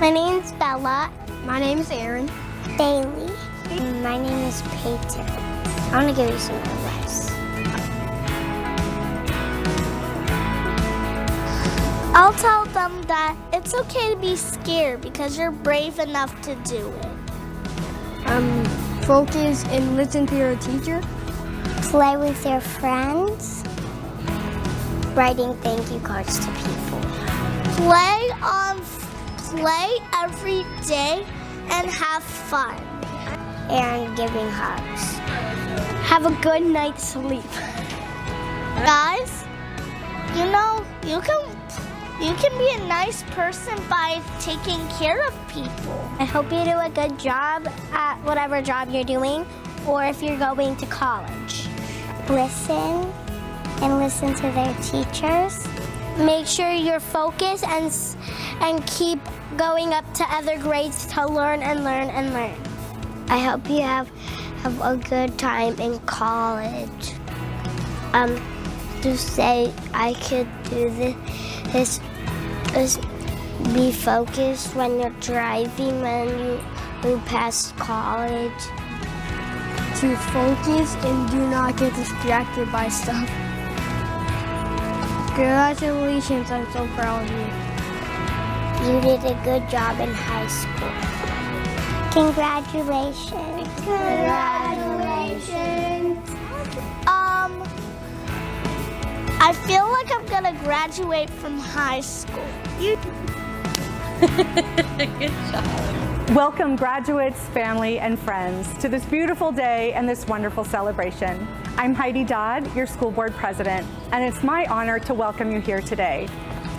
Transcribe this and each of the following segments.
My name's Bella. My name is Aaron. Bailey. And my name is Peyton. I want to give you some advice. I'll tell them that it's okay to be scared because you're brave enough to do it. Focus and listen to your teacher. Play with your friends. Writing thank you cards to people. Play every day and have fun. And giving hugs. Have a good night's sleep. Guys, you can be a nice person by taking care of people. I hope you do a good job at whatever job you're doing, or if you're going to college. Listen to their teachers. Make sure you're focused and keep going up to other grades to learn and learn and learn. I hope you have a good time in college. To say I could do this be focused when you're driving when you move past college. To focus and do not get distracted by stuff. Congratulations, I'm so proud of you. You did a good job in high school. Congratulations. Congratulations. I feel like I'm gonna graduate from high school. Good job. Welcome, graduates, family, and friends, to this beautiful day and this wonderful celebration. I'm Heidi Dodd, your school board president, and it's my honor to welcome you here today.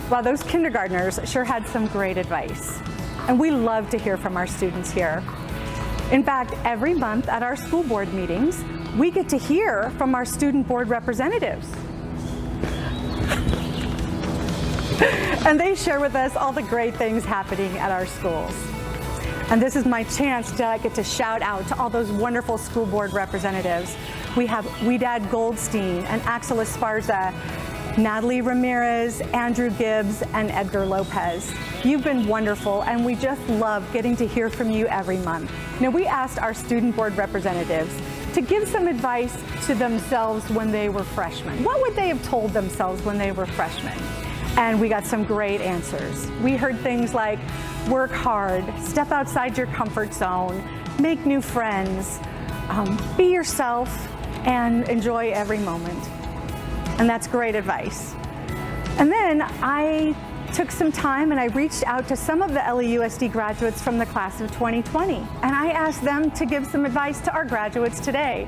Wow, those kindergartners sure had some great advice. And we love to hear from our students here. In fact, every month at our school board meetings, we get to hear from our student board representatives. And they share with us all the great things happening at our schools. And this is my chance to get to shout out to all those wonderful school board representatives. We have Wedad Goldstein and Axel Esparza, Natalie Ramirez, Andrew Gibbs, and Edgar Lopez. You've been wonderful, and we just love getting to hear from you every month. Now, we asked our student board representatives to give some advice to themselves when they were freshmen. What would they have told themselves when they were freshmen? And we got some great answers. We heard things like, work hard, step outside your comfort zone, make new friends, be yourself, and enjoy every moment. And that's great advice. And then I took some time and I reached out to some of the LEUSD graduates from the class of 2020. And I asked them to give some advice to our graduates today.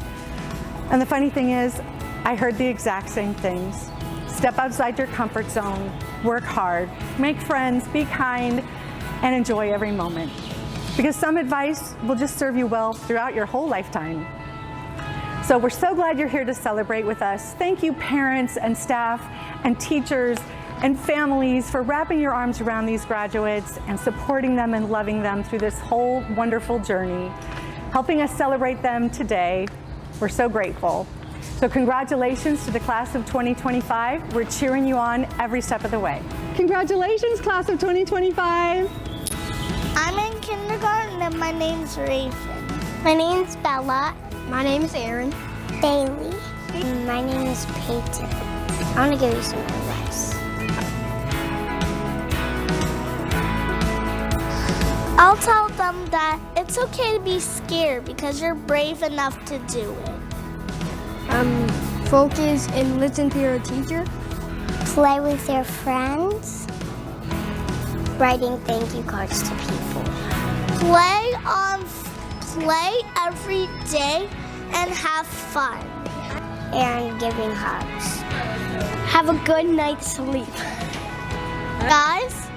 And the funny thing is, I heard the exact same things. Step outside your comfort zone, work hard, make friends, be kind, and enjoy every moment. Because some advice will just serve you well throughout your whole lifetime. So we're so glad you're here to celebrate with us. Thank you, parents and staff and teachers and families, for wrapping your arms around these graduates and supporting them and loving them through this whole wonderful journey, helping us celebrate them today. We're so grateful. So congratulations to the class of 2025. We're cheering you on every step of the way. Congratulations, class of 2025. I'm in kindergarten and my name's Raven. My name's Bella. My name is Aaron. Bailey. And my name is Peyton. I want to give you some advice. I'll tell them that it's okay to be scared because you're brave enough to do it. Focus and listen to your teacher. Play with your friends. Writing thank you cards to people. Play every day and have fun. And giving hugs. Have a good night's sleep. Guys,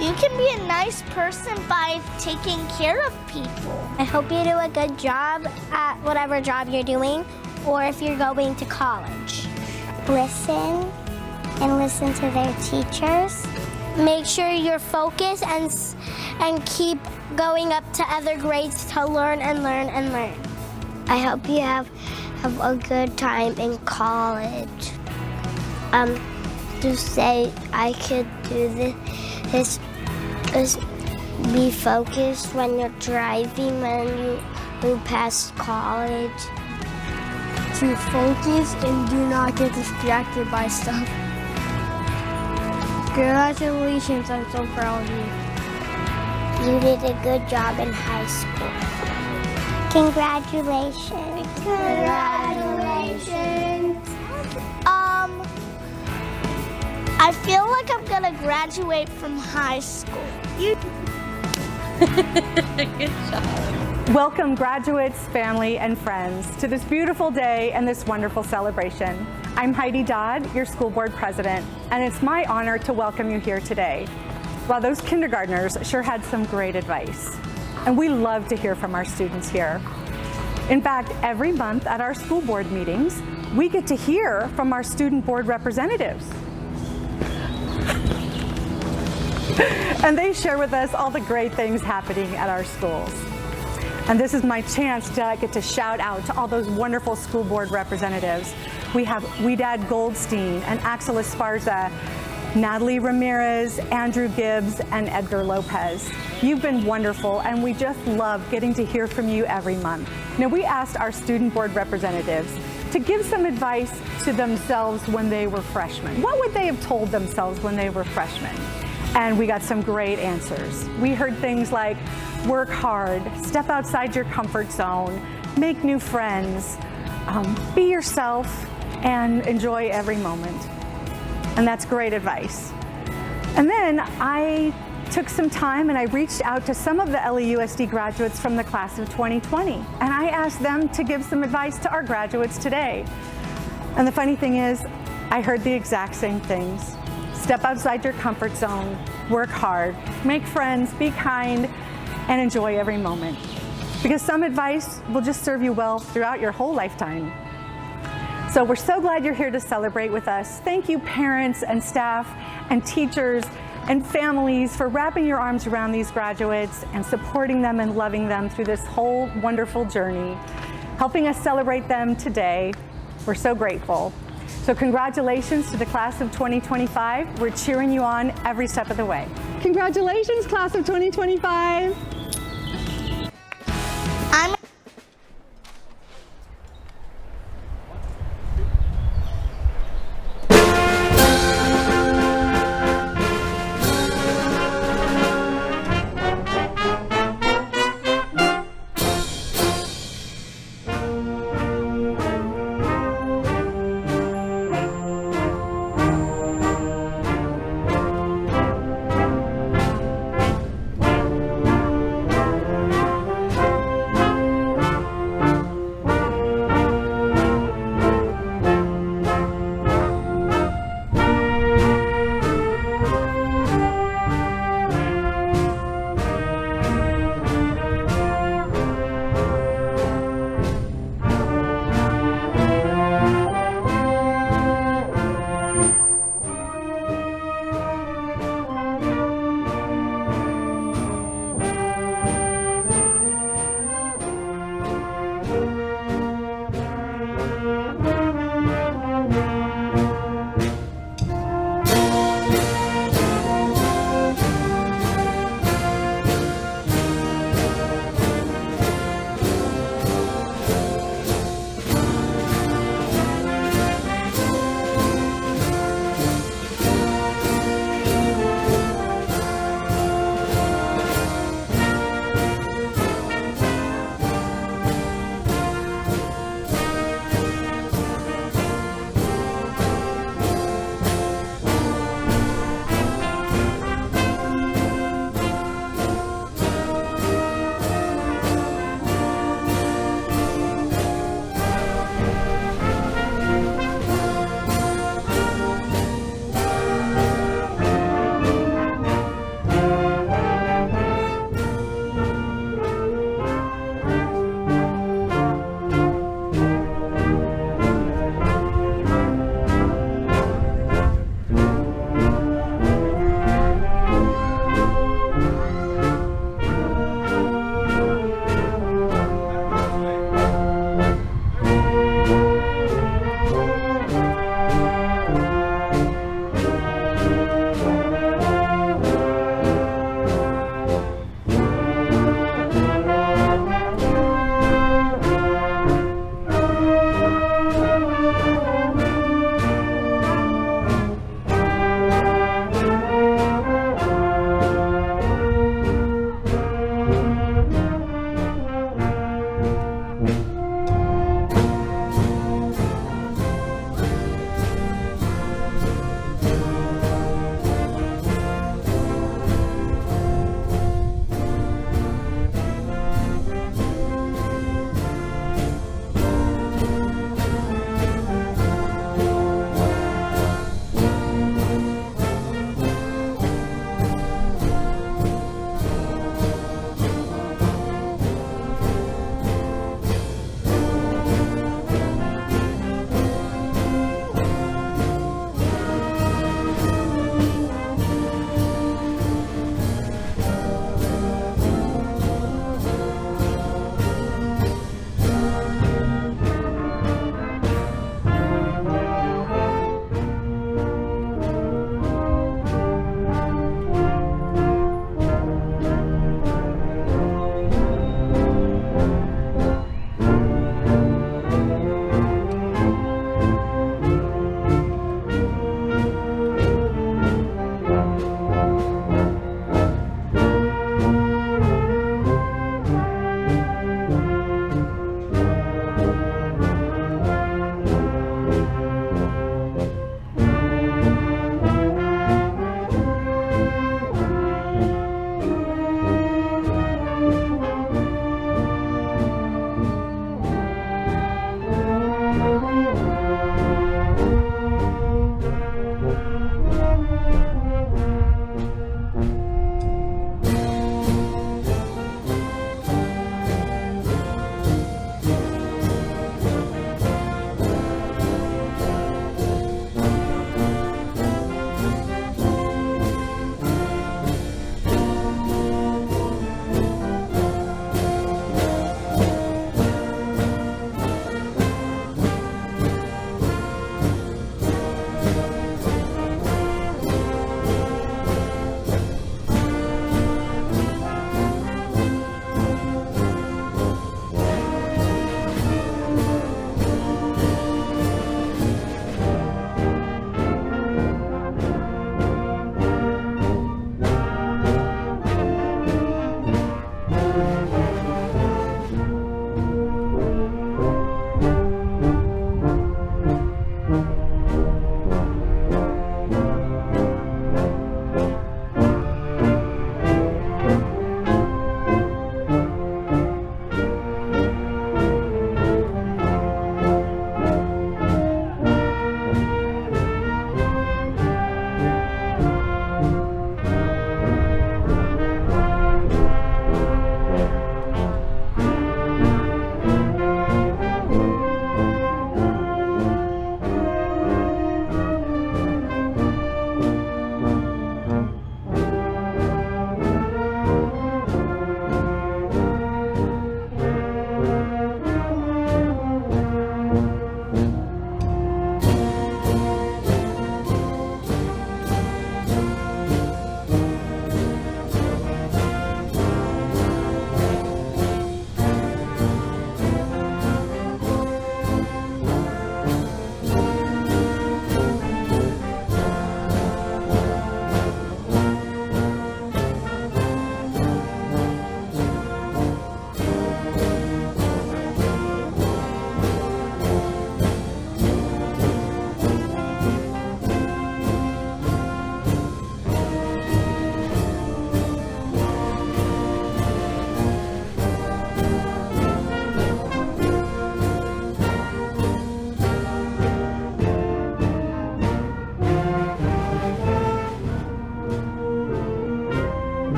you can be a nice person by taking care of people. I hope you do a good job at whatever job you're doing, or if you're going to college. Listen to their teachers. Make sure you're focused and keep going up to other grades to learn and learn and learn. I hope you have a good time in college. to say I could do this be focused when you're driving, when you move past college. To focus and do not get distracted by stuff. Congratulations, I'm so proud of you. You did a good job in high school. Congratulations. Congratulations. I feel like I'm gonna graduate from high school. Good job. Welcome, graduates, family, and friends, to this beautiful day and this wonderful celebration. I'm Heidi Dodd, your school board president, and it's my honor to welcome you here today. Well, those kindergartners sure had some great advice, and we love to hear from our students here. In fact, every month at our school board meetings, we get to hear from our student board representatives. And they share with us all the great things happening at our schools. And this is my chance to get to shout out to all those wonderful school board representatives. We have Wedad Goldstein and Axel Esparza, Natalie Ramirez, Andrew Gibbs, and Edgar Lopez. You've been wonderful, and we just love getting to hear from you every month. Now, we asked our student board representatives to give some advice to themselves when they were freshmen. What would they have told themselves when they were freshmen? And we got some great answers. We heard things like, work hard, step outside your comfort zone, make new friends, be yourself, and enjoy every moment. And that's great advice. And then I took some time and I reached out to some of the LEUSD graduates from the class of 2020. And I asked them to give some advice to our graduates today. And the funny thing is, I heard the exact same things. Step outside your comfort zone, work hard, make friends, be kind, and enjoy every moment. Because some advice will just serve you well throughout your whole lifetime. So we're so glad you're here to celebrate with us. Thank you, parents and staff and teachers and families, for wrapping your arms around these graduates and supporting them and loving them through this whole wonderful journey, helping us celebrate them today. We're so grateful. So congratulations to the class of 2025. We're cheering you on every step of the way. Congratulations, class of 2025.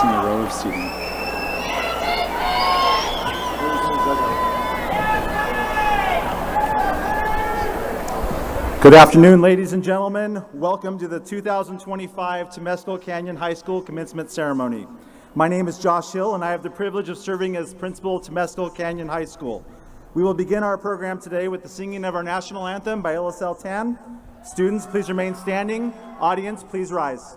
facing a row of seating. Good afternoon, ladies and gentlemen. Welcome to the 2025 Temescal Canyon High School commencement ceremony. My name is Josh Hill, and I have the privilege of serving as principal of Temescal Canyon High School. We will begin our program today with the singing of our national anthem by LSL 10. Students, please remain standing. Audience, please rise.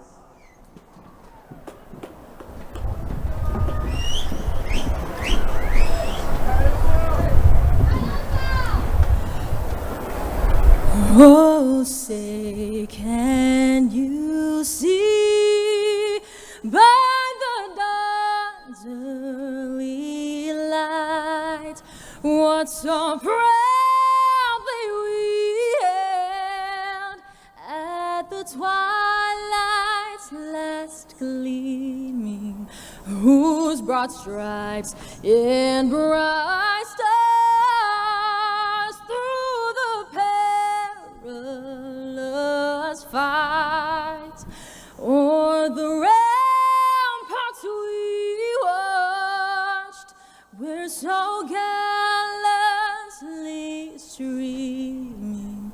Oh, say, can you see by the dawn's early light what so proudly we hailed at the twilight's last gleaming, whose broad stripes in bright stars through the perilous fight o'er the ramparts we watched, we're so gallantly streaming,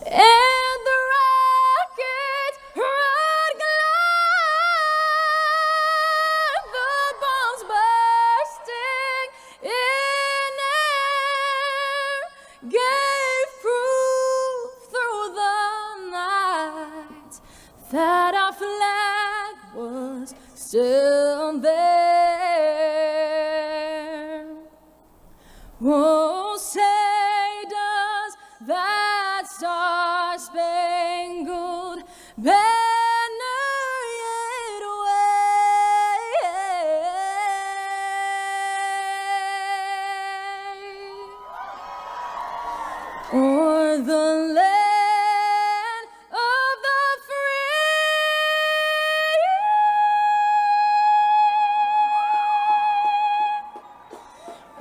and the rocket's red glare, the bombs bursting in air, gave proof through the night that our flag was still there. Oh, say does that star-spangled banner yet wave o'er the land of the free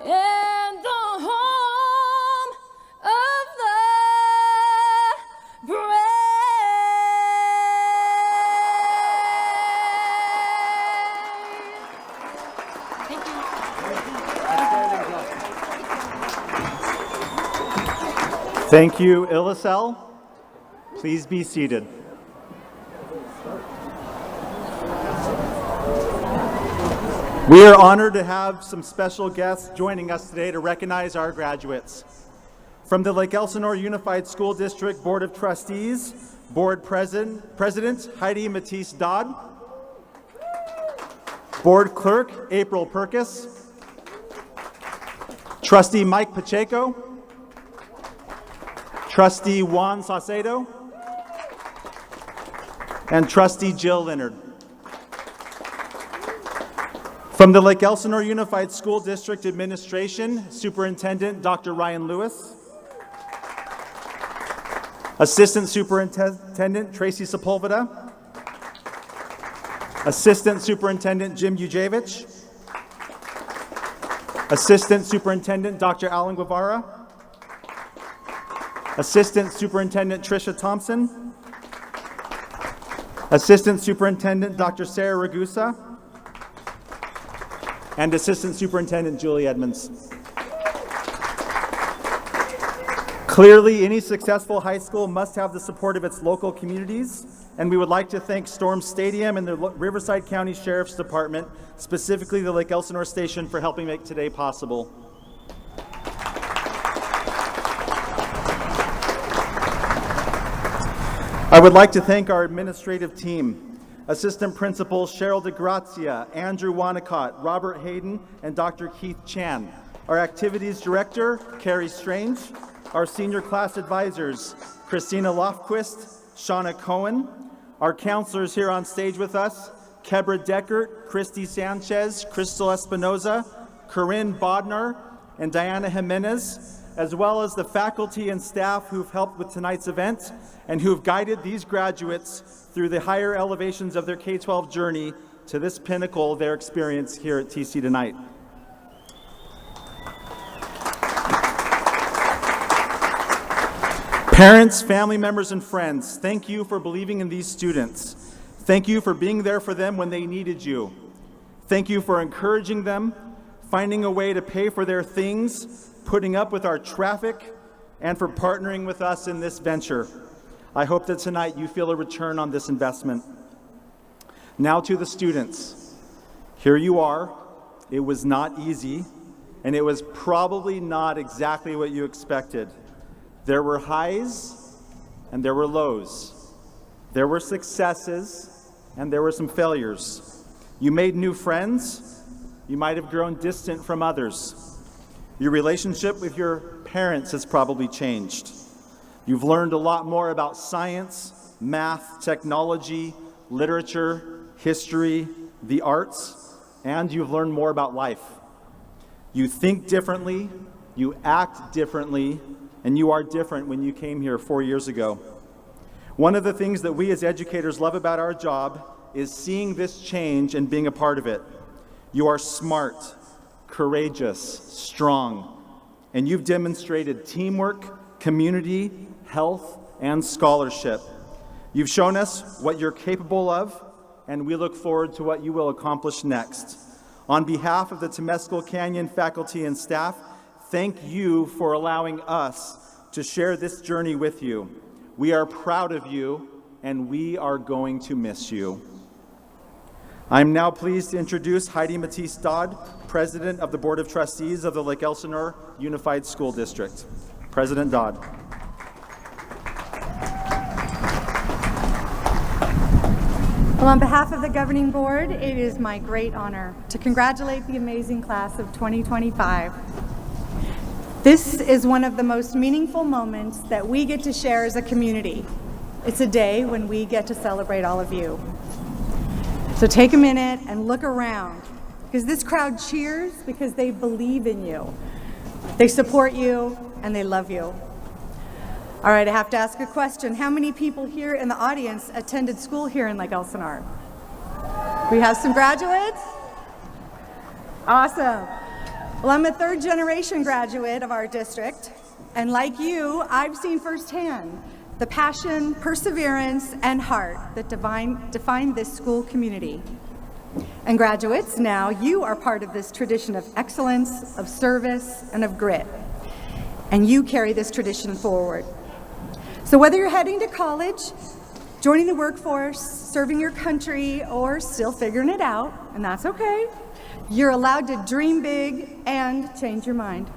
and the home of the brave. Thank you. Thank you, LSL. Please be seated. We are honored to have some special guests joining us today to recognize our graduates. From the Lake Elsinore Unified School District Board of Trustees, Board President Heidi Matisse Dodd, Board Clerk April Perkis, Trustee Mike Pacheco, Trustee Juan Saucedo, and Trustee Jill Leonard. From the Lake Elsinore Unified School District Administration, Superintendent Dr. Ryan Lewis, Assistant Superintendent Tracy Sepulveda, Assistant Superintendent Jim Ujevich, Assistant Superintendent Dr. Alan Guevara, Assistant Superintendent Tricia Thompson, Assistant Superintendent Dr. Sarah Ragusa, and Assistant Superintendent Julie Edmonds. Clearly, any successful high school must have the support of its local communities, and we would like to thank Storm Stadium and the Riverside County Sheriff's Department, specifically the Lake Elsinore Station, for helping make today possible. I would like to thank our administrative team, Assistant Principals Cheryl DeGrazia, Andrew Wanacott, Robert Hayden, and Dr. Keith Chan. Our Activities Director, Carrie Strange. Our Senior Class Advisors, Christina Lofquist, Shauna Cohen. Our counselors here on stage with us, Kebra Deckert, Christy Sanchez, Crystal Espinoza, Corinne Bodnar, and Diana Jimenez, as well as the faculty and staff who've helped with tonight's event and who've guided these graduates through the higher elevations of their K-12 journey to this pinnacle of their experience here at TC tonight. Parents, family members, and friends, thank you for believing in these students. Thank you for being there for them when they needed you. Thank you for encouraging them, finding a way to pay for their things, putting up with our traffic, and for partnering with us in this venture. I hope that tonight you feel a return on this investment. Now to the students. Here you are. It was not easy, and it was probably not exactly what you expected. There were highs and there were lows. There were successes and there were some failures. You made new friends. You might have grown distant from others. Your relationship with your parents has probably changed. You've learned a lot more about science, math, technology, literature, history, the arts, and you've learned more about life. You think differently, you act differently, and you are different when you came here 4 years ago. One of the things that we as educators love about our job is seeing this change and being a part of it. You are smart, courageous, strong, and you've demonstrated teamwork, community, health, and scholarship. You've shown us what you're capable of, and we look forward to what you will accomplish next. On behalf of the Temescal Canyon faculty and staff, thank you for allowing us to share this journey with you. We are proud of you, and we are going to miss you. I'm now pleased to introduce Heidi Matisse Dodd, President of the Board of Trustees of the Lake Elsinore Unified School District. President Dodd. Well, on behalf of the governing board, it is my great honor to congratulate the amazing class of 2025. This is one of the most meaningful moments that we get to share as a community. It's a day when we get to celebrate all of you. So take a minute and look around, because this crowd cheers because they believe in you. They support you and they love you. All right, I have to ask a question. How many people here in the audience attended school here in Lake Elsinore? We have some graduates? Awesome. Well, I'm a third-generation graduate of our district, and like you, I've seen firsthand the passion, perseverance, and heart that define this school community. And graduates, now you are part of this tradition of excellence, of service, and of grit. And you carry this tradition forward. So whether you're heading to college, joining the workforce, serving your country, or still figuring it out, and that's okay, you're allowed to dream big and change your mind.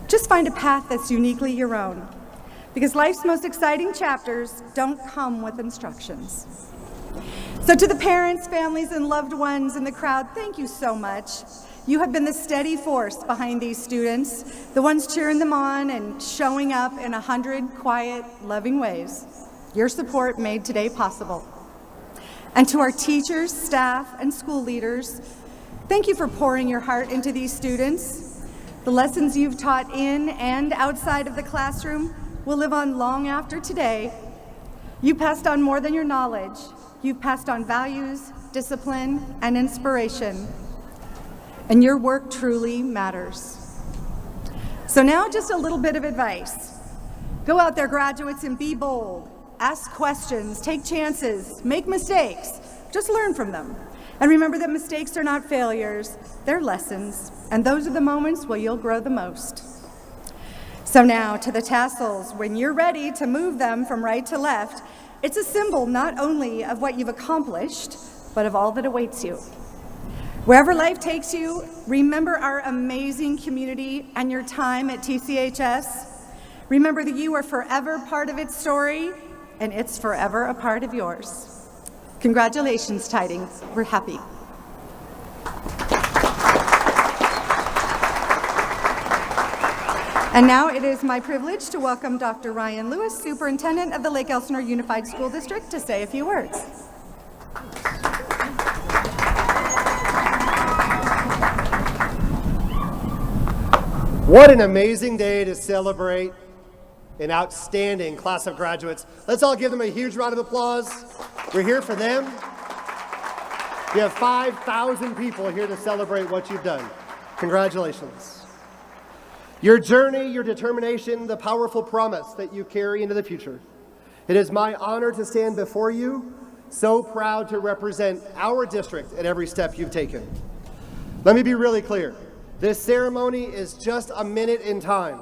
Just find a path that's uniquely your own, because life's most exciting chapters don't come with instructions. So to the parents, families, and loved ones in the crowd, thank you so much. You have been the steady force behind these students, the ones cheering them on and showing up in 100 quiet, loving ways. Your support made today possible. And to our teachers, staff, and school leaders, thank you for pouring your heart into these students. The lessons you've taught in and outside of the classroom will live on long after today. You passed on more than your knowledge. You've passed on values, discipline, and inspiration. And your work truly matters. So now just a little bit of advice. Go out there, graduates, and be bold. Ask questions, take chances, make mistakes. Just learn from them. And remember that mistakes are not failures, they're lessons. And those are the moments where you'll grow the most. So now to the tassels. When you're ready to move them from right to left, it's a symbol not only of what you've accomplished, but of all that awaits you. Wherever life takes you, remember our amazing community and your time at TCHS. Remember that you are forever part of its story, and it's forever a part of yours. Congratulations, Tidings. We're happy. And now it is my privilege to welcome Dr. Ryan Lewis, Superintendent of the Lake Elsinore Unified School District, to say a few words. What an amazing day to celebrate an outstanding class of graduates. Let's all give them a huge round of applause. We're here for them. We have 5,000 people here to celebrate what you've done. Congratulations. Your journey, your determination, the powerful promise that you carry into the future. It is my honor to stand before you So proud to represent our district at every step you've taken. Let me be really clear. This ceremony is just a minute in time,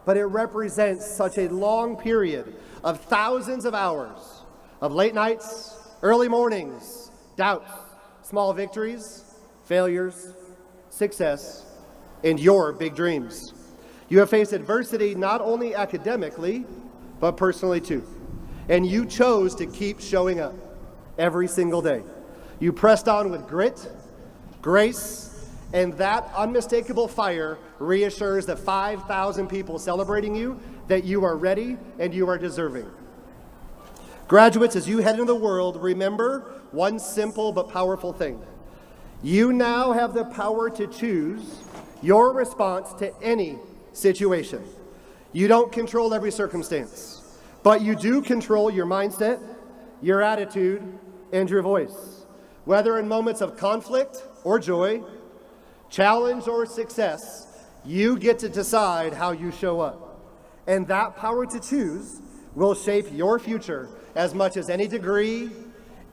but it represents such a long period of thousands of hours of late nights, early mornings, doubts, small victories, failures, success, and your big dreams. You have faced adversity not only academically, but personally too. And you chose to keep showing up every single day. You pressed on with grit, grace, and that unmistakable fire reassures the 5,000 people celebrating you that you are ready and you are deserving. Graduates, as you head into the world, remember one simple but powerful thing. You now have the power to choose your response to any situation. You don't control every circumstance, but you do control your mindset, your attitude, and your voice. Whether in moments of conflict or joy, challenge or success, you get to decide how you show up. And that power to choose will shape your future as much as any degree,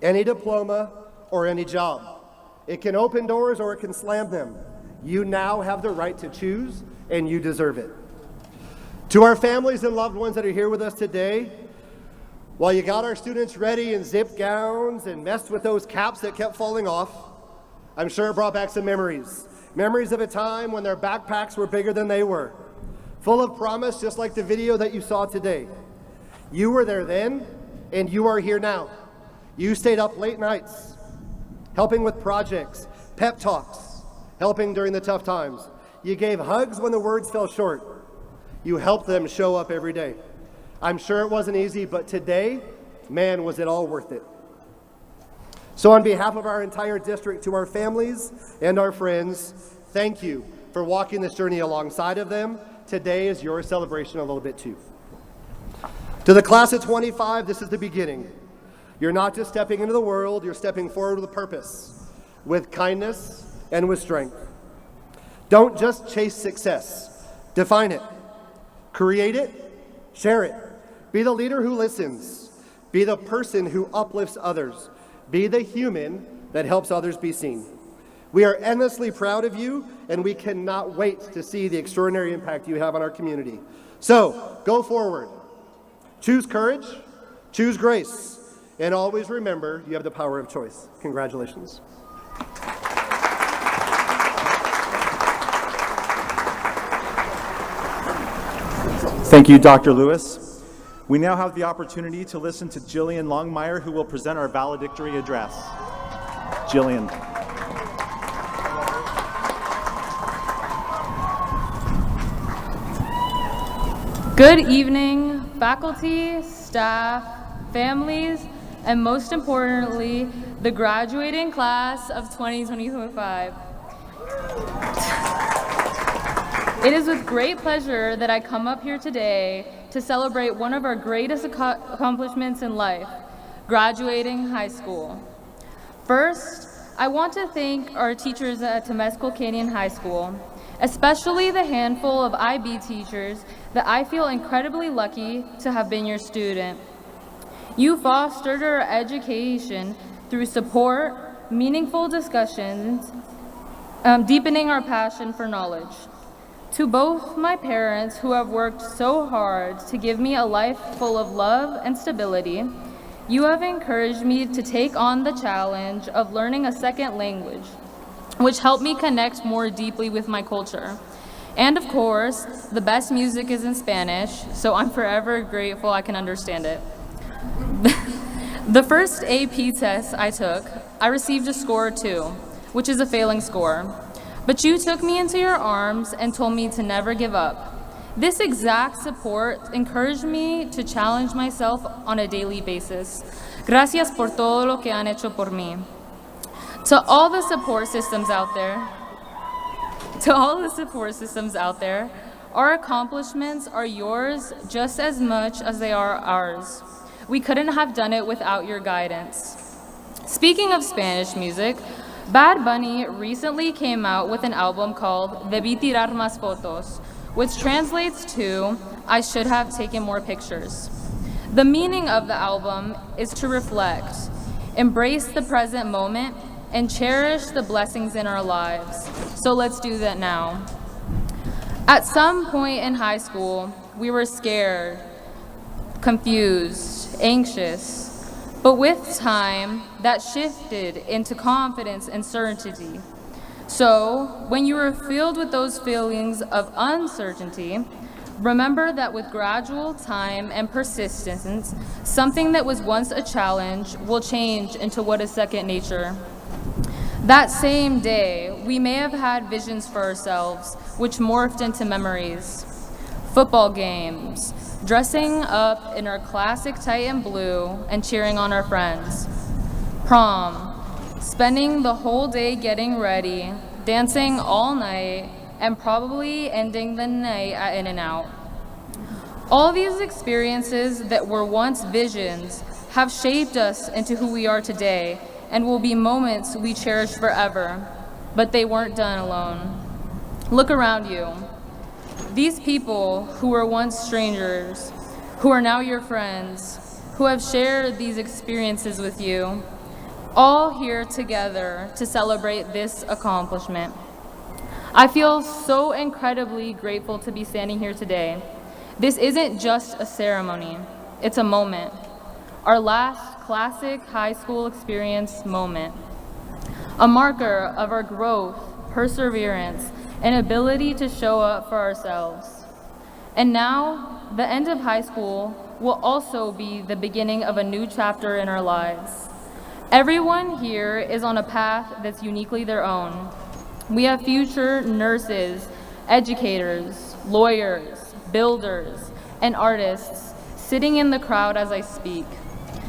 any diploma, or any job. It can open doors or it can slam them. You now have the right to choose, and you deserve it. To our families and loved ones that are here with us today, while you got our students ready in zip gowns and messed with those caps that kept falling off, I'm sure it brought back some memories. Memories of a time when their backpacks were bigger than they were, full of promise, just like the video that you saw today. You were there then, and you are here now. You stayed up late nights, helping with projects, pep talks, helping during the tough times. You gave hugs when the words fell short. You helped them show up every day. I'm sure it wasn't easy, but today, man, was it all worth it. So on behalf of our entire district, to our families and our friends, thank you for walking this journey alongside of them. Today is your celebration a little bit too. To the class of 25, this is the beginning. You're not just stepping into the world, you're stepping forward with a purpose, with kindness and with strength. Don't just chase success, define it, create it, share it. Be the leader who listens, be the person who uplifts others, be the human that helps others be seen. We are endlessly proud of you, and we cannot wait to see the extraordinary impact you have on our community. So, go forward. Choose courage, choose grace, and always remember you have the power of choice. Congratulations. Thank you, Dr. Lewis. We now have the opportunity to listen to Jillian Longmire, who will present our valedictory address. Jillian. Good evening, faculty, staff, families, and most importantly, the graduating class of 2025. It is with great pleasure that I come up here today to celebrate one of our greatest accomplishments in life, graduating high school. First, I want to thank our teachers at Temescal Canyon High School, especially the handful of IB teachers that I feel incredibly lucky to have been your student. You fostered our education through support, meaningful discussions, deepening our passion for knowledge. To both my parents, who have worked so hard to give me a life full of love and stability, you have encouraged me to take on the challenge of learning a second language, which helped me connect more deeply with my culture. And of course, the best music is in Spanish, so I'm forever grateful I can understand it. The first AP test I took, I received a score 2, which is a failing score. But you took me into your arms and told me to never give up. This exact support encouraged me to challenge myself on a daily basis. Gracias por todo lo que han hecho por mí. To all the support systems out there, our accomplishments are yours just as much as they are ours. We couldn't have done it without your guidance. Speaking of Spanish music, Bad Bunny recently came out with an album called Debí tirar más fotos, which translates to, I should have taken more pictures. The meaning of the album is to reflect. embrace the present moment, and cherish the blessings in our lives. So let's do that now. At some point in high school, we were scared, confused, anxious, but with time, that shifted into confidence and certainty. So, when you are filled with those feelings of uncertainty, remember that with gradual time and persistence, something that was once a challenge will change into what is second nature. That same day, we may have had visions for ourselves, which morphed into memories. Football games, dressing up in our classic tight and blue and cheering on our friends. Prom, spending the whole day getting ready, dancing all night, and probably ending the night at In-N-Out. All these experiences that were once visions have shaped us into who we are today and will be moments we cherish forever, but they weren't done alone. Look around you. These people who were once strangers, who are now your friends, who have shared these experiences with you, all here together to celebrate this accomplishment. I feel so incredibly grateful to be standing here today. This isn't just a ceremony, it's a moment. Our last classic high school experience moment. A marker of our growth, perseverance, and ability to show up for ourselves. And now, the end of high school will also be the beginning of a new chapter in our lives. Everyone here is on a path that's uniquely their own. We have future nurses, educators, lawyers, builders, and artists sitting in the crowd as I speak.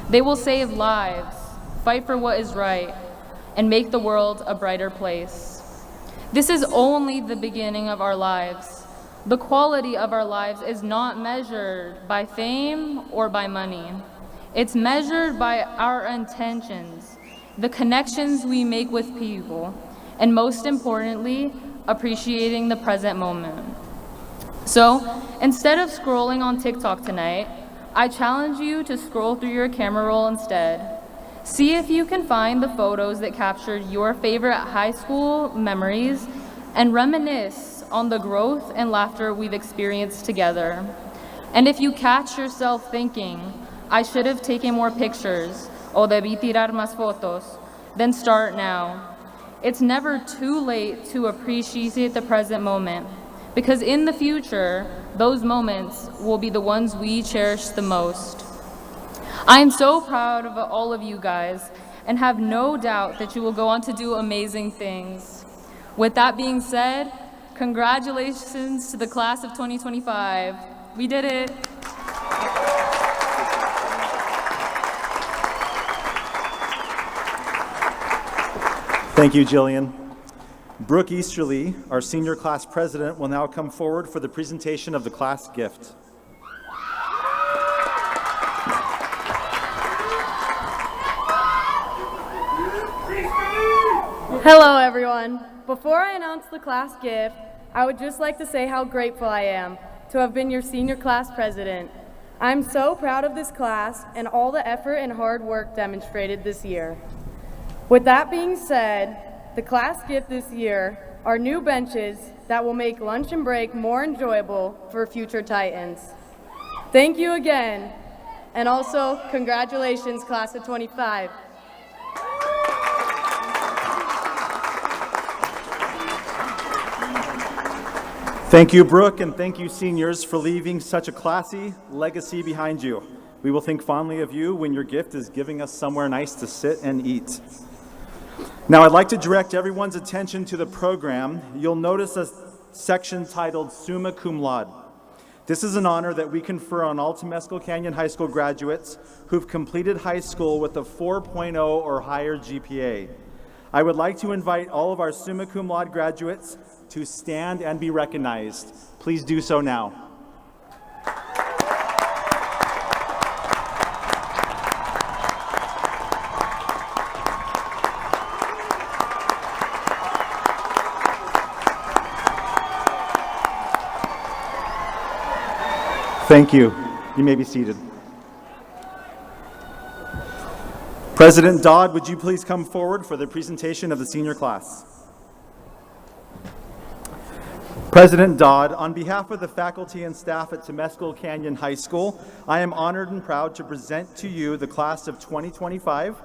They will save lives, fight for what is right, and make the world a brighter place. This is only the beginning of our lives. The quality of our lives is not measured by fame or by money. It's measured by our intentions, the connections we make with people, and most importantly, appreciating the present moment. So, instead of scrolling on TikTok tonight, I challenge you to scroll through your camera roll instead. See if you can find the photos that captured your favorite high school memories and reminisce on the growth and laughter we've experienced together. And if you catch yourself thinking, I should have taken more pictures, o debí tirar más fotos, then start now. It's never too late to appreciate the present moment, because in the future, those moments will be the ones we cherish the most. I am so proud of all of you guys and have no doubt that you will go on to do amazing things. With that being said, congratulations to the class of 2025. We did it. Thank you, Jillian. Brooke Easterly, our senior class president, will now come forward for the presentation of the class gift. Hello, everyone. Before I announce the class gift, I would just like to say how grateful I am to have been your senior class president. I'm so proud of this class and all the effort and hard work demonstrated this year. With that being said, the class gift this year are new benches that will make lunch and break more enjoyable for future Titans. Thank you again, and also congratulations, class of 25. Thank you, Brooke, and thank you, seniors, for leaving such a classy legacy behind you. We will think fondly of you when your gift is giving us somewhere nice to sit and eat. Now, I'd like to direct everyone's attention to the program. You'll notice a section titled Summa Cum Laude. This is an honor that we confer on all Temescal Canyon High School graduates who've completed high school with a 4.0 or higher GPA. I would like to invite all of our Summa Cum Laude graduates to stand and be recognized. Please do so now. Thank you. You may be seated. President Dodd, would you please come forward for the presentation of the senior class? President Dodd, on behalf of the faculty and staff at Temescal Canyon High School, I am honored and proud to present to you the class of 2025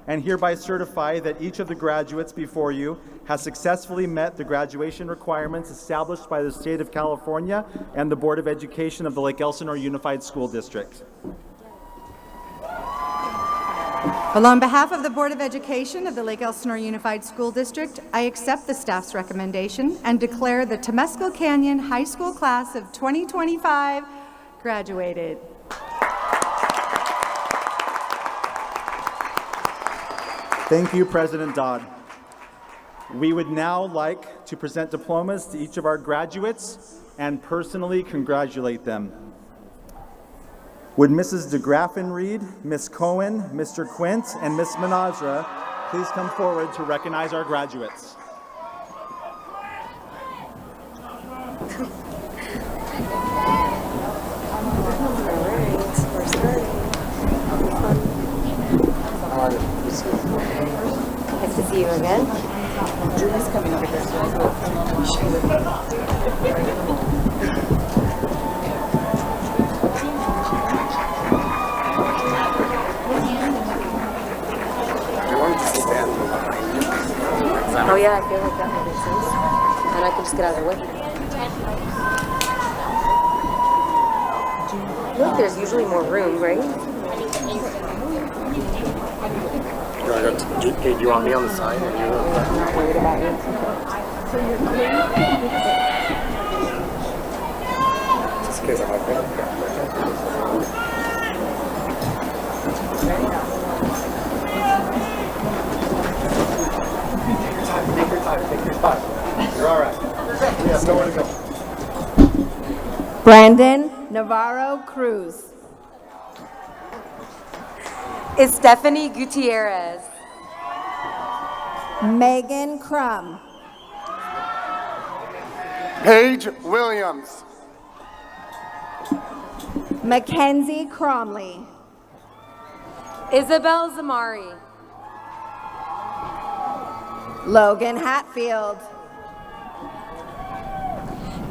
and hereby certify that each of the graduates before you has successfully met the graduation requirements established by the State of California and the Board of Education of the Lake Elsinore Unified School District. Well, on behalf of the Board of Education of the Lake Elsinore Unified School District, I accept the staff's recommendation and declare the Temescal Canyon High School class of 2025 graduated. Thank you, President Dodd. We would now like to present diplomas to each of our graduates and personally congratulate them. Would Mrs. DeGraffin Reed, Ms. Cohen, Mr. Quint, and Ms. Manazra please come forward to recognize our graduates? Nice to see you again. Julie's coming over here. Oh yeah, I feel like that would make sense. And I can just get out of the way. I feel like there's usually more room, right? Do you want me on the side? I'm not worried about you. Just in case I'm like Take your time. You're all right. We have nowhere to go. Brandon Navarro Cruz. Stephanie Gutierrez. Megan Crum. Paige Williams. Mackenzie Cromley. Isabel Zamari. Logan Hatfield.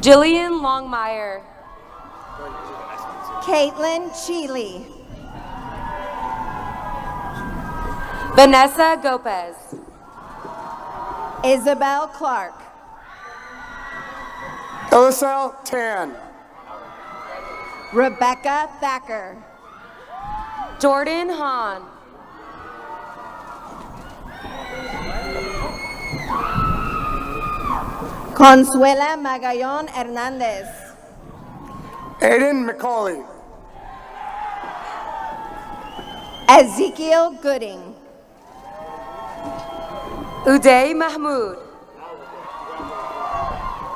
Jillian Longmire. Caitlin Cheeley. Vanessa Gopez. Isabel Clark. Elisel Tan. Rebecca Thacker. Jordan Hahn. Consuela Magallon Hernandez. Aiden McCauley. Ezekiel Gooding. Uday Mahmood.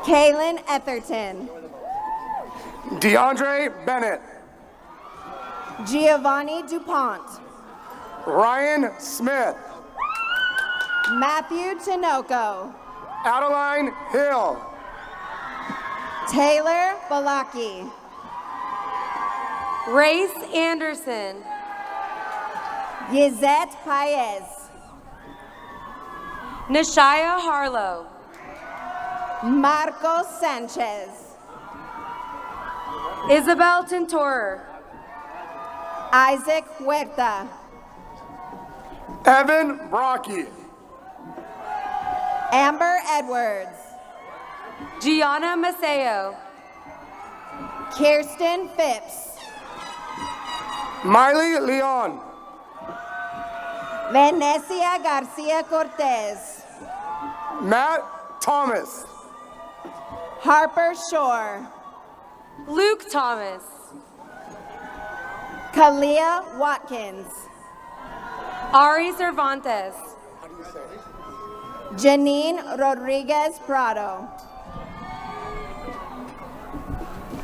Kaylin Etherton. DeAndre Bennett. Giovanni DuPont. Ryan Smith. Matthew Tinoco. Adeline Hill. Taylor Balaki. Race Anderson. Yizette Paez. Nishaya Harlow. Marcos Sanchez. Isabel Tintorer. Isaac Huerta. Evan Brocky. Amber Edwards. Gianna Maceo. Kirsten Phipps. Miley Leon. Venecia Garcia Cortez. Matt Thomas. Harper Shore. Luke Thomas. Kalia Watkins. Ari Cervantes. Janine Rodriguez Prado.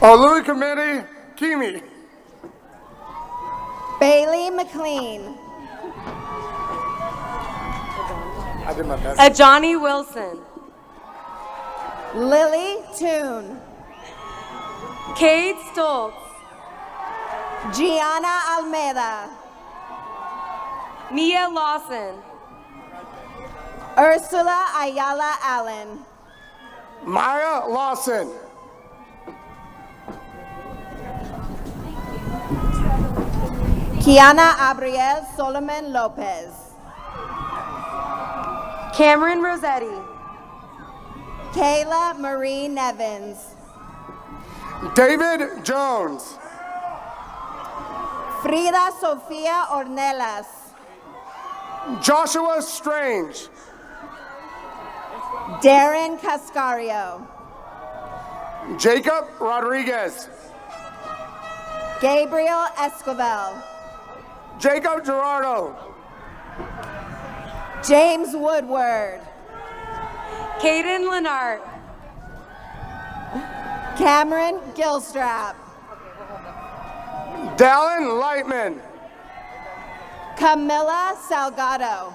Louis Committee Kimi. Bailey McLean. I did my best. Ajani Wilson. Lily Toon. Cade Stoltz. Gianna Almeida. Mia Lawson. Ursula Ayala Allen. Maya Lawson. Kiana Abriel Solomon Lopez. Cameron Rossetti. Kayla Marie Nevins. David Jones. Frida Sofia Ornelas. Joshua Strange. Darren Cascario. Jacob Rodriguez. Gabriel Escobar. Jacob Gerardo. James Woodward. Caden Lenart. Cameron Gilstrap. Dallin Lightman. Camilla Salgado.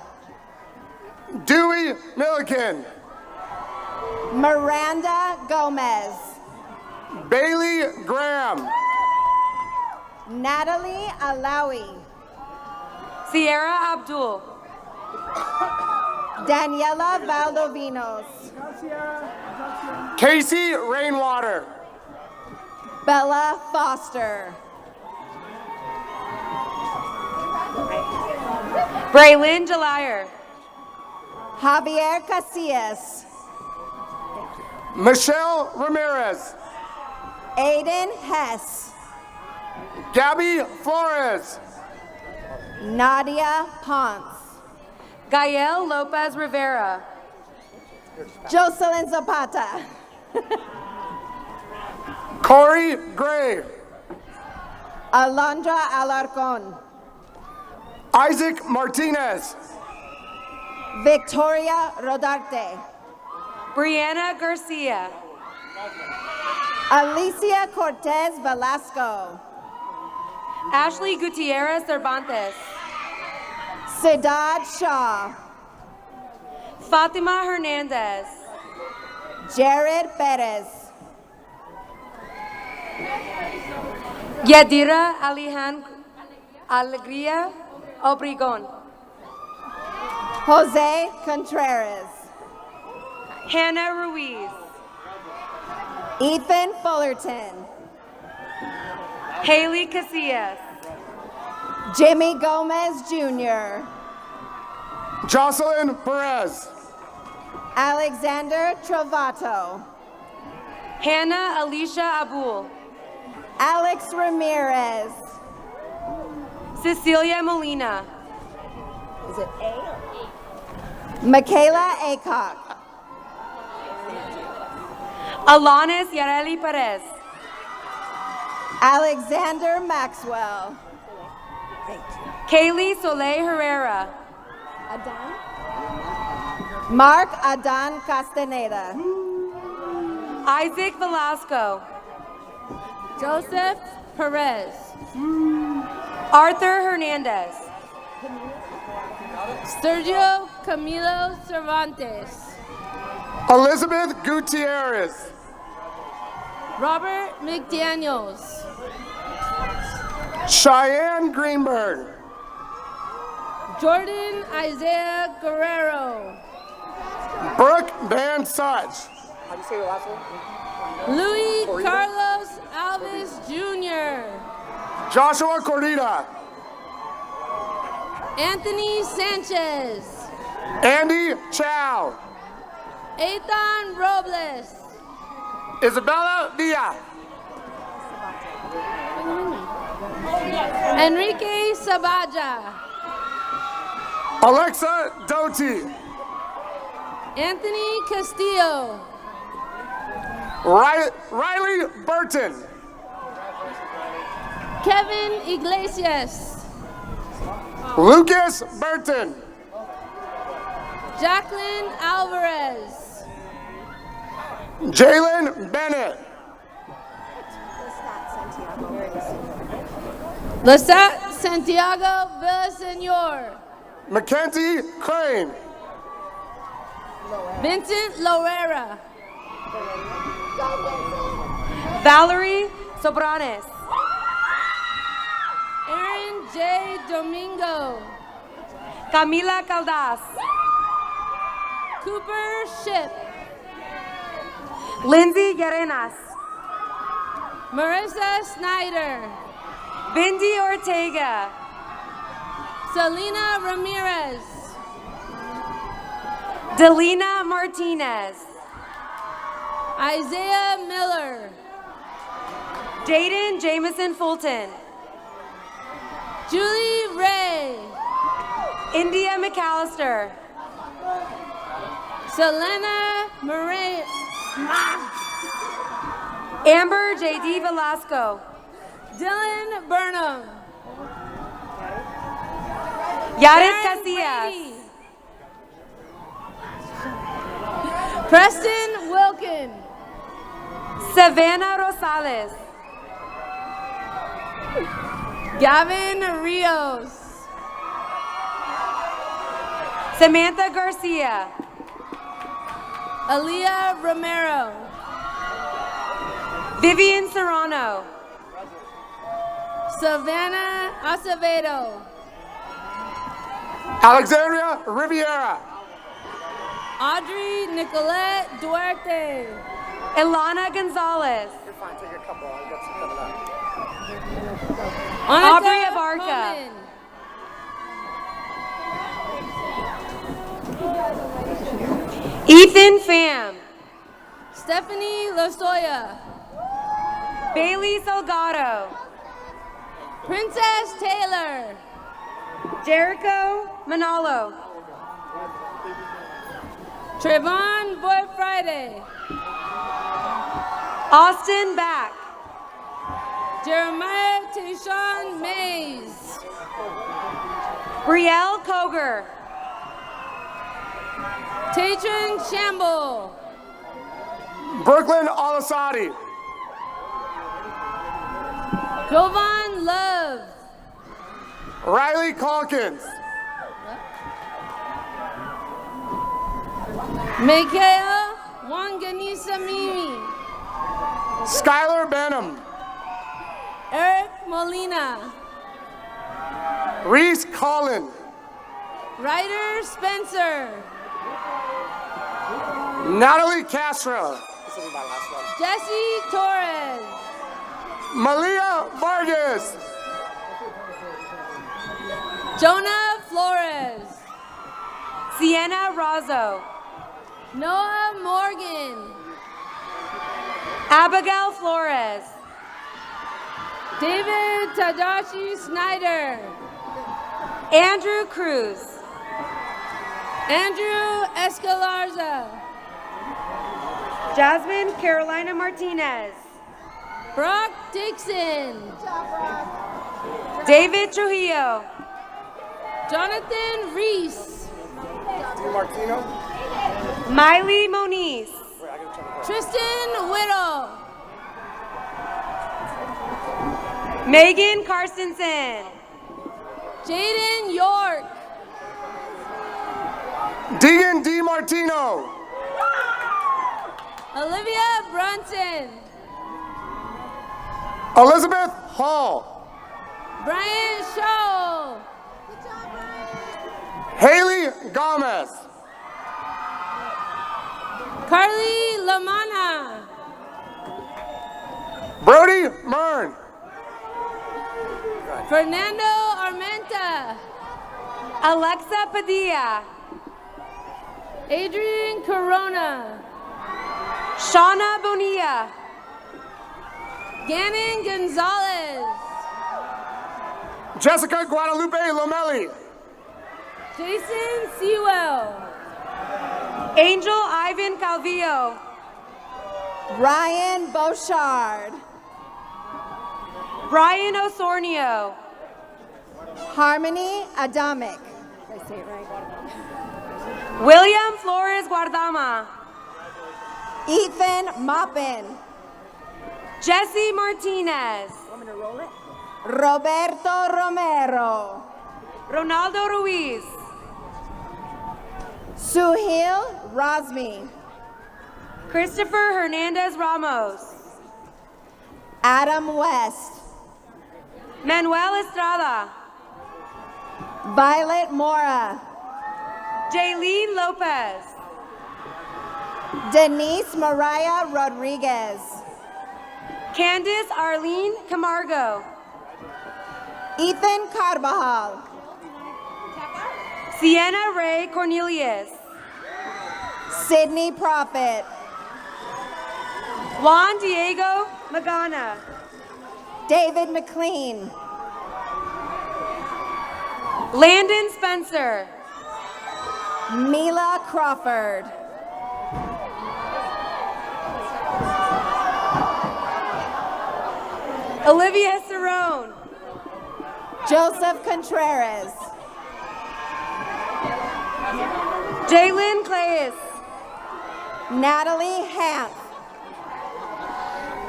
Dewey Milliken. Miranda Gomez. Bailey Graham. Natalie Alawi. Sierra Abdul. Daniela Valdovinos. Casey Rainwater. Bella Foster. Braylon Jalier. Javier Casillas. Michelle Ramirez. Aiden Hess. Gabby Flores. Nadia Ponce. Gael Lopez Rivera. Jocelyn Zapata. Corey Gray. Alondra Alarcon. Isaac Martinez. Victoria Rodarte. Brianna Garcia. Alicia Cortez Velasco. Ashley Gutierrez Cervantes. Siddharth Shaw. Fatima Hernandez. Jared Perez. Yadira Alihan Alegría Obregon. Jose Contreras. Hannah Ruiz. Ethan Fullerton. Haley Casillas. Jimmy Gomez Jr. Jocelyn Perez. Alexander Trovato. Hannah Alicia Abul. Alex Ramirez. Cecilia Molina. Is it A or E? Michaela Acock. Alanis Yareli Perez. Alexander Maxwell. Kaylee Soleil Herrera. Mark Adan Castaneda. Isaac Velasco. Joseph Perez. Arthur Hernandez. Sergio Camilo Cervantes. Elizabeth Gutierrez. Robert McDaniels. Cheyenne Greenberg. Jordan Isaiah Guerrero. Brooke Van Such. How do you say your last name? Luis Corita? Carlos Alves Jr. Joshua Cordita. Anthony Sanchez. Andy Chow. Ethan Robles. Isabella Villa. Enrique Sabaja. Alexa Doty. Anthony Castillo. Riley Burton. Kevin Iglesias. Lucas Burton. Jacqueline Alvarez. Jalen Bennett. Lestat Santiago Villasenor. Mackenzie Crane. Vincent Lorera. Valerie Sobranes. Aaron J. Domingo. Camila Caldas. Cooper Ship. Lindsay Llerenas. Marissa Snyder. Bindi Ortega. Selena Ramirez. Delina Martinez. Isaiah Miller. Jaden Jameson Fulton. Julie Ray. India McAllister. Selena Marie. Amber J.D. Velasco. Dylan Burnham. Yaris Casillas. Brady. Preston Wilkin. Savannah Rosales. Gavin Rios. Samantha Garcia. Aaliyah Romero. Vivian Serrano. Savannah Acevedo. Alexandria Riviera. Audrey Nicolette Duarte. Ilana Gonzalez. You're fine, take a couple. I've got some coming up. Aubrey Abarca. Ethan Pham. Stephanie Losoya. Bailey Salgado. Princess Taylor. Jericho Manalo. Trayvon Boy Friday. Austin Back. Jeremiah Tayshawn Mays. Brielle Koger. Tatron Shamble. Brooklyn Alasadi. Jovan Love. Riley Calkins. Mikhail Wanganisa Mimi. Skylar Benham. Eric Molina. Reese Collin. Ryder Spencer. Natalie Castro. This will be my last one. Jesse Torres. Malia Vargas. Jonah Flores. Sienna Razzo. Noah Morgan. Abigail Flores. David Tadashi Snyder. Andrew Cruz. Andrew Escalarza. Jasmine Carolina Martinez. Brock Dixon. David Trujillo. Jonathan Reese. Martino. Miley Moniz. Tristan Whittle. Megan Carstensen. Jaden York. Deegan DiMartino. Olivia Brunson. Elizabeth Hall. Brian Shaw. Haley Gomez. Carly Lamana. Brody Mern. Fernando Armenta. Alexa Padilla. Adrian Corona. Shauna Bonilla. Gannon Gonzalez. Jessica Guadalupe Lomelli. Jason Sewell. Angel Ivan Calvillo. Ryan Beauchard. Brian Osornio. Harmony Adamic. Did I say it right? William Flores Guardama. Ethan Maupin. Jesse Martinez. Roberto Romero. Ronaldo Ruiz. Suhail Razmi. Christopher Hernandez Ramos. Adam West. Manuel Estrada. Violet Mora. Jaylene Lopez. Denise Mariah Rodriguez. Candice Arlene Camargo. Ethan Carvajal. Sienna Ray Cornelius. Sydney Prophet. Juan Diego Magana. David McLean. Landon Spencer. Mila Crawford. Olivia Cerrone. Joseph Contreras. Jalen Clayes. Natalie Hamp.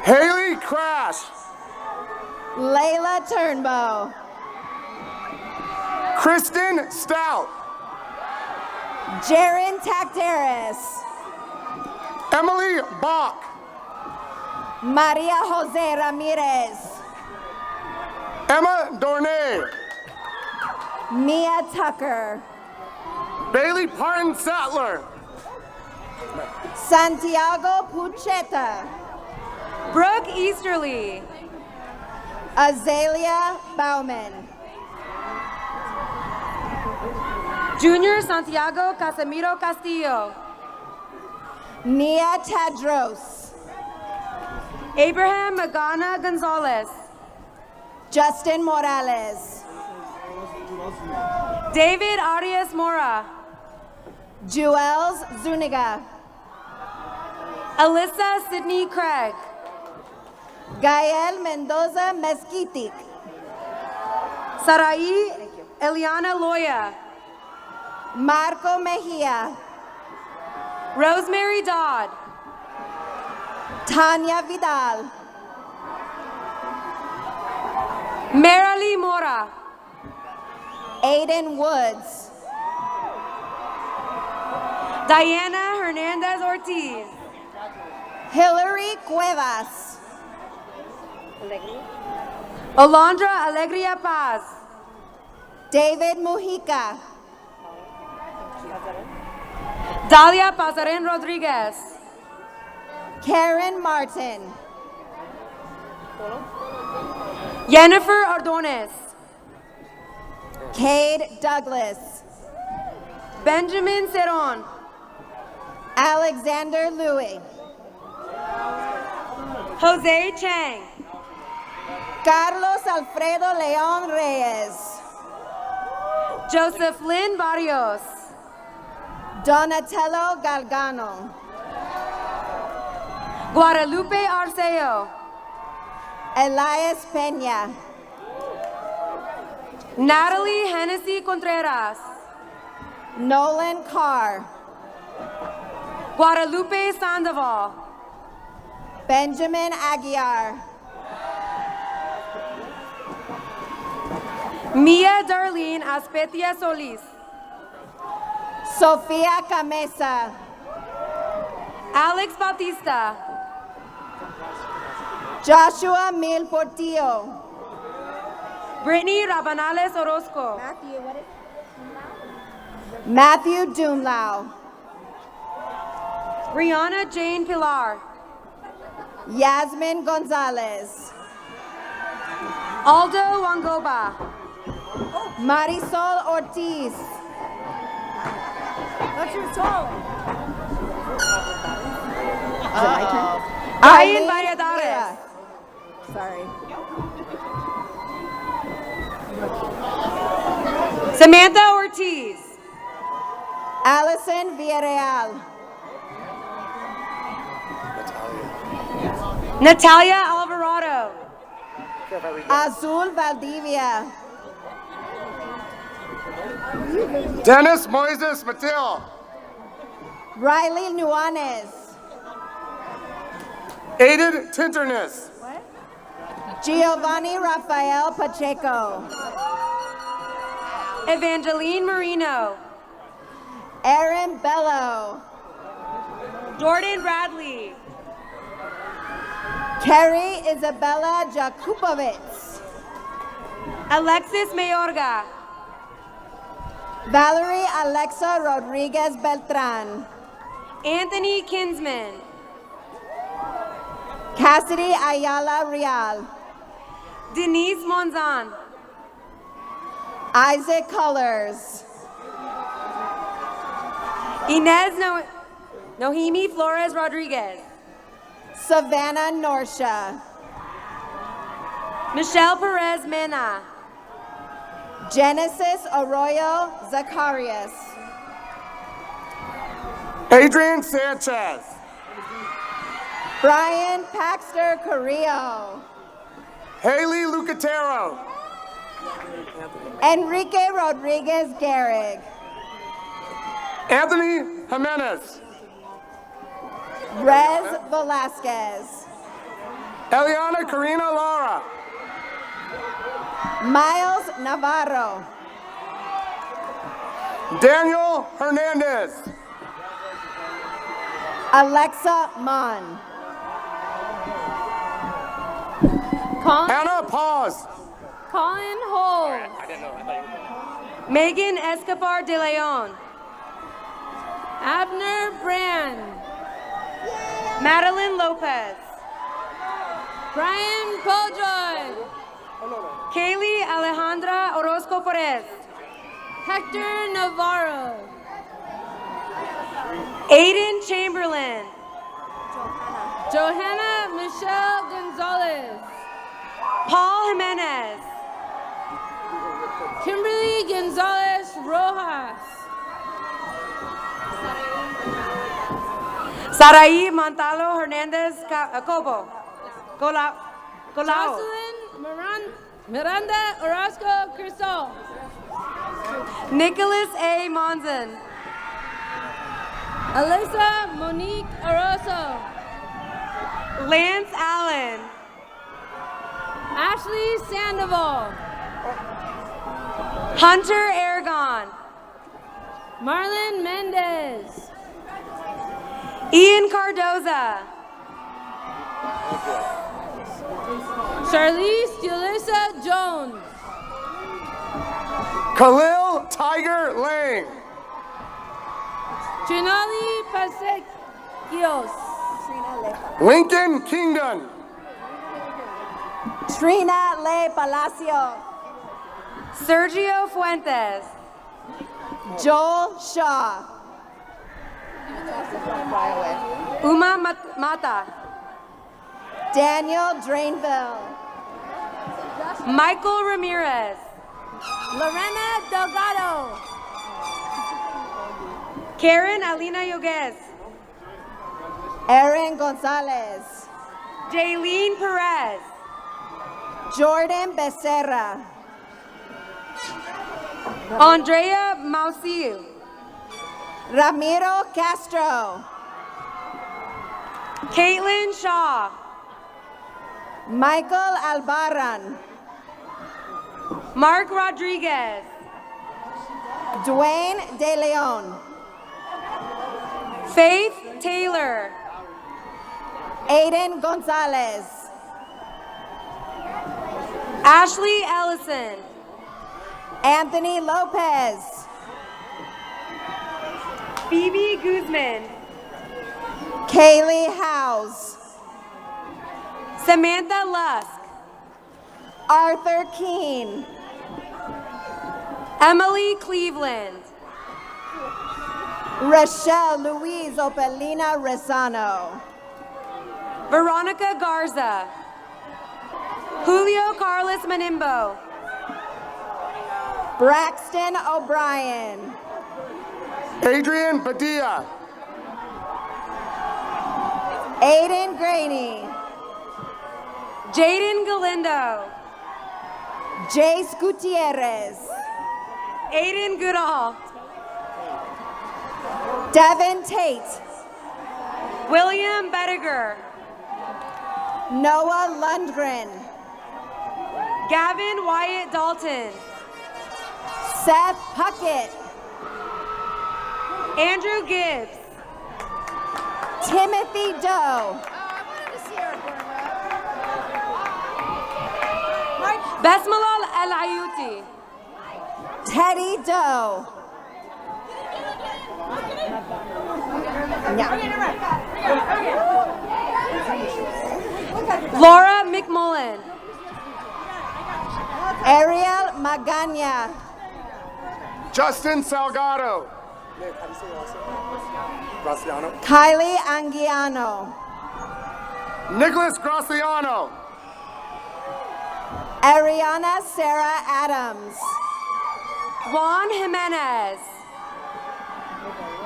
Haley Crash. Layla Turnbow. Kristen Stout. Jaron Tacteris. Emily Bach. Maria Jose Ramirez. Emma Dornay. Mia Tucker. Bailey Parton Sattler. Santiago Pucheta. Brooke Easterly. Azalea Bauman. Junior Santiago Casemiro Castillo. Nia Tadros. Abraham Magana Gonzalez. Justin Morales. David Arias Mora. Juels Zuniga. Alyssa Sidney Craig. Gael Mendoza Mezquitic. Sarai Eliana Loya. Marco Mejia. Rosemary Dodd. Tanya Vidal. Marilee Mora. Aiden Woods. Diana Hernandez Ortiz. Hillary Cuevas. Alondra Alegria Paz. David Mujica. Dalia Pazaren Rodriguez. Karen Martin. Jennifer Ordonez. Cade Douglas. Benjamin Ceron. Alexander Louis. Jose Chang. Carlos Alfredo Leon Reyes. Joseph Lynn Barrios. Donatello Galgano. Guadalupe Arceo. Elias Peña. Natalie Hennessy Contreras. Nolan Carr. Guadalupe Sandoval. Benjamin Aguiar. Mia Darlene Aspetia Solis. Sofia Camesa. Alex Bautista. Joshua Mil Portillo. Brittany Rabanales Orozco. Matthew Doomlau. Brianna Jane Pilar. Yasmin Gonzalez. Aldo Wangoba. Marisol Ortiz. What's your song? Is it my turn? Ryan Valladares. Sorry. Samantha Ortiz. Allison Villarreal. Natalia Alvarado. Azul Valdivia. Dennis Moises Matil. Riley Nuanez. Aiden Tinterness. Giovanni Rafael Pacheco. Evangeline Marino. Aaron Bello. Jordan Bradley. Carrie Isabella Jakupovitz. Alexis Mayorga. Valerie Alexa Rodriguez Beltran. Anthony Kinsman. Cassidy Ayala Real. Denise Monzan. Isaac Colors. Inez Nohimi Flores Rodriguez. Savannah Norsha. Michelle Perez Mena. Genesis Arroyo Zacarias. Adrian Sanchez. Brian Paxter Carrillo. Haley Lucatero. Enrique Rodriguez Garrig. Anthony Jimenez. Rez Velasquez. Eliana Karina Lara. Miles Navarro. Daniel Hernandez. Alexa Mon. Anna Paz. Colin Hole. Megan Escobar de Leon. Abner Brand. Madeline Lopez. Brian Poljoy. Kaylee Alejandra Orozco Perez. Hector Navarro. Aiden Chamberlain. Johanna Michelle Gonzalez. Paul Jimenez. Kimberly Gonzalez Rojas. Saraí Montalo Hernandez Cobo. Colao. Jocelyn Miranda Orozco Crisol. Nicholas A. Monzon. Alyssa Monique Oroso. Lance Allen. Ashley Sandoval. Hunter Aragon. Marlon Mendez. Ian Cardoza. Charlize Julissa Jones. Khalil Tiger Lang. Trinali Pasequios. Lincoln Kingdon. Trina Le Palacio. Sergio Fuentes. Joel Shaw. Uma Mata. Daniel Drainville. Michael Ramirez. Lorena Delgado. Karen Alina Yoguez. Erin Gonzalez. Jaylene Perez. Jordan Becerra. Andrea Mausil. Ramiro Castro. Caitlin Shaw. Michael Albarran. Mark Rodriguez. Dwayne De Leon. Faith Taylor. Aiden Gonzalez. Ashley Ellison. Anthony Lopez. Phoebe Guzman. Kaylee Howes. Samantha Lusk. Arthur Keene. Emily Cleveland. Rochelle Louise Opelina Rezano. Veronica Garza. Julio Carlos Manimbo. Braxton O'Brien. Adrian Padilla. Aiden Graney. Jaden Galindo. Jace Gutierrez. Aiden Goodall. Devin Tate. William Bettiger. Noah Lundgren. Gavin Wyatt Dalton. Seth Puckett. Andrew Gibbs. Timothy Doe. Besmalal El Ayuti. Teddy Doe. Laura McMullen. Ariel Magana. Justin Salgado. Graciano. Kylie Anguiano. Nicholas Graciano. Ariana Sarah Adams. Juan Jimenez.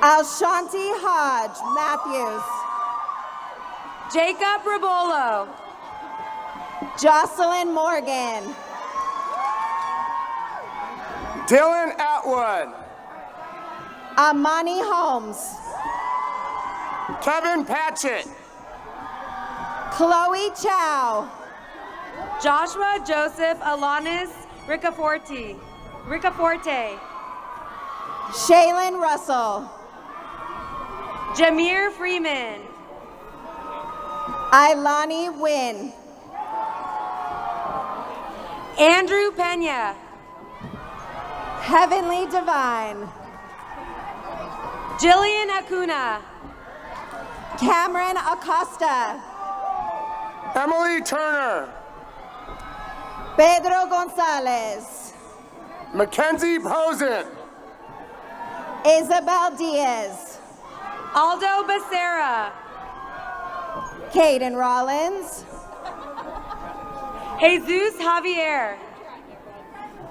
Alshanti Hodge Matthews. Jacob Rabolo. Jocelyn Morgan. Dylan Atwood. Amani Holmes. Kevin Patchett. Chloe Chow. Joshua Joseph Alanis Ricaforte. Shaylin Russell. Jameer Freeman. Ilani Wynn. Andrew Pena. Heavenly Divine. Jillian Acuna. Cameron Acosta. Emily Turner. Pedro Gonzalez. Mackenzie Posen. Isabel Diaz. Aldo Becerra. Caden Rollins. Jesus Javier.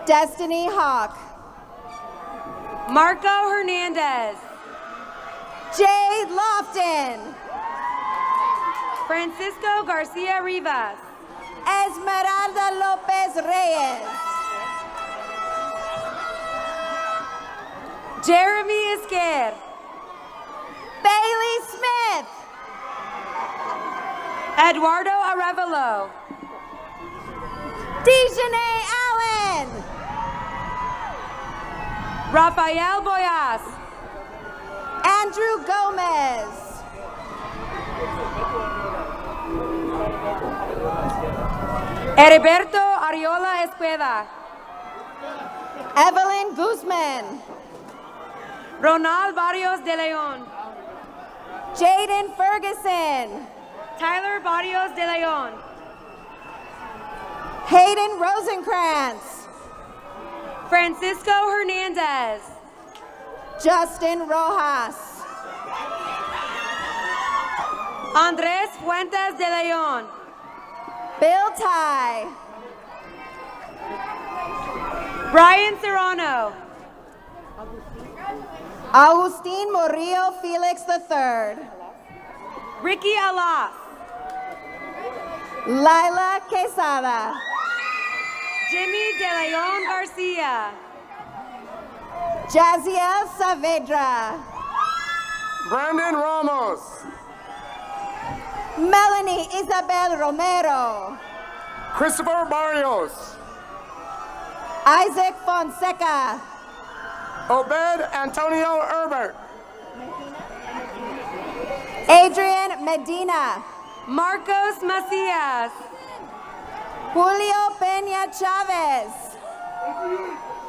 Destiny Hawk. Marco Hernandez. Jade Lofton. Francisco Garcia Rivas. Esmeralda Lopez Reyes. Jeremy Esquer. Bailey Smith. Eduardo Arevalo. Dejanay Allen. Rafael Boyas. Andrew Gomez. Heriberto Ariola Esqueda. Evelyn Guzman. Ronald Barrios de Leon. Jaden Ferguson. Tyler Barrios de Leon. Hayden Rosenkrantz. Francisco Hernandez. Justin Rojas. Andres Fuentes de Leon. Bill Ty. Brian Serrano. Agustin Murillo Felix III. Ricky Alas. Lila Quesada. Jimmy De Leon Garcia. Jaziel Saavedra. Brandon Ramos. Melanie Isabel Romero. Christopher Barrios. Isaac Fonseca. Obed Antonio Herbert. Adrian Medina. Marcos Macias. Julio Peña Chavez.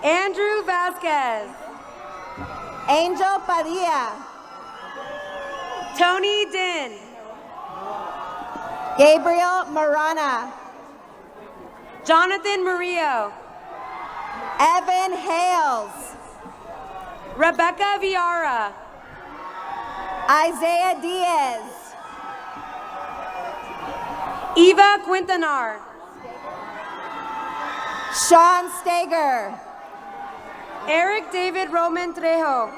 Andrew Vasquez. Angel Padilla. Tony Din. Gabriel Marana. Jonathan Murillo. Evan Hales. Rebecca Viara. Isaiah Diaz. Eva Quintanar. Sean Steger. Eric David Roman Trejo.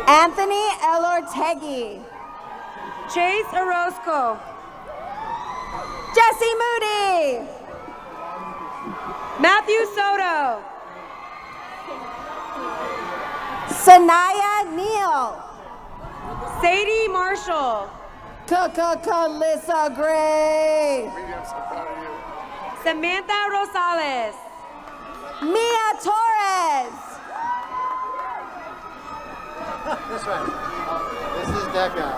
Anthony Elortegui. Chase Orozco. Jesse Moody. Matthew Soto. Sanaya Neal. Sadie Marshall. Calissa Gray. Samantha Rosales. Mia Torres. This way. This is that guy.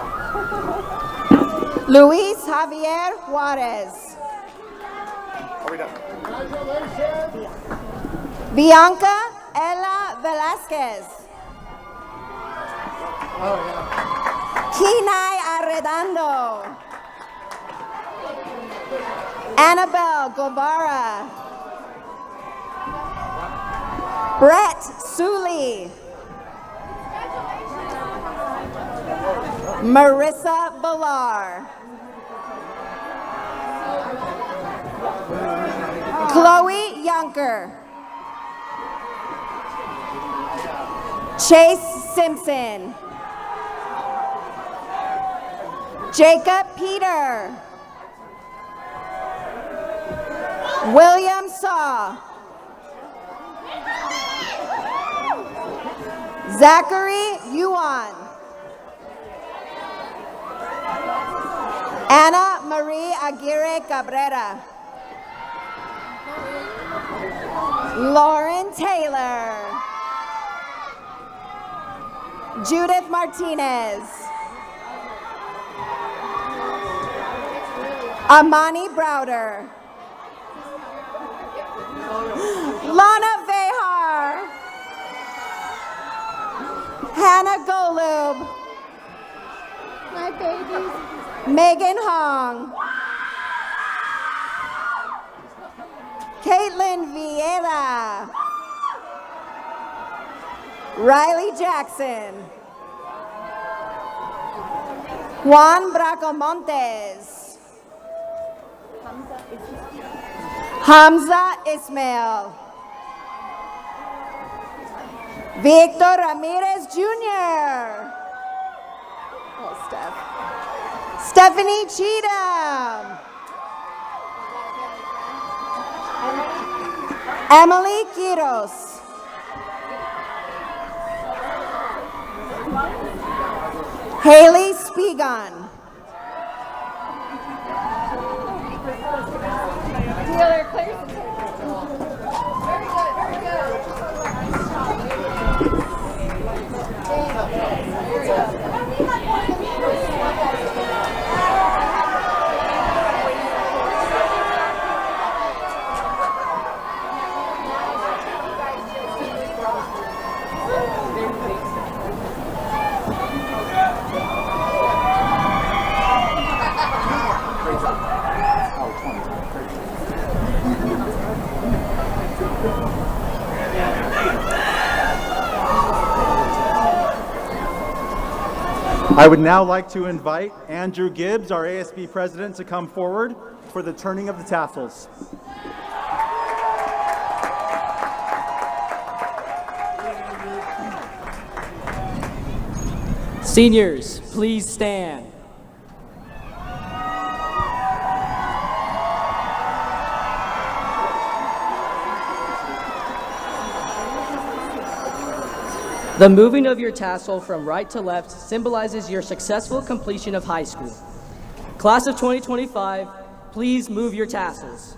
Luis Javier Juarez. Are we done? Bianca Ella Velasquez. Kenai Arredondo. Annabelle Guevara. Brett Sully. Marissa Villar. Chloe Yunker. Chase Simpson. Jacob Peter. William Saw. Zachary Yuan. Anna Marie Aguirre Cabrera. Lauren Taylor. Judith Martinez. Amani Browder. Lana Vehar. Hannah Golub. My babies. Megan Hong. Caitlin Viela. Riley Jackson. Juan Bracamontes. Hamza Ismail. Victor Ramirez Jr. Oh, Steph. Stephanie Cheatham. Emily Quiros. Haley Spigon. I would now like to invite Andrew Gibbs, our ASB president, to come forward for the turning of the tassels. Seniors, please stand. The moving of your tassel from right to left symbolizes your successful completion of high school. Class of 2025, please move your tassels.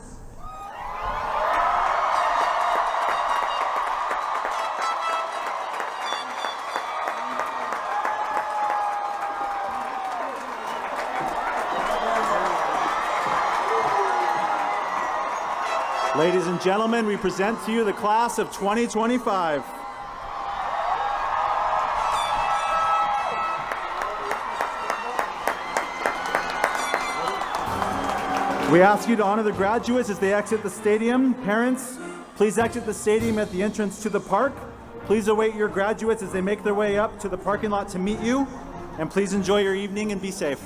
Ladies and gentlemen, we present to you the class of 2025. We ask you to honor the graduates as they exit the stadium. Parents, please exit the stadium at the entrance to the park. Please await your graduates as they make their way up to the parking lot to meet you. And please enjoy your evening and be safe.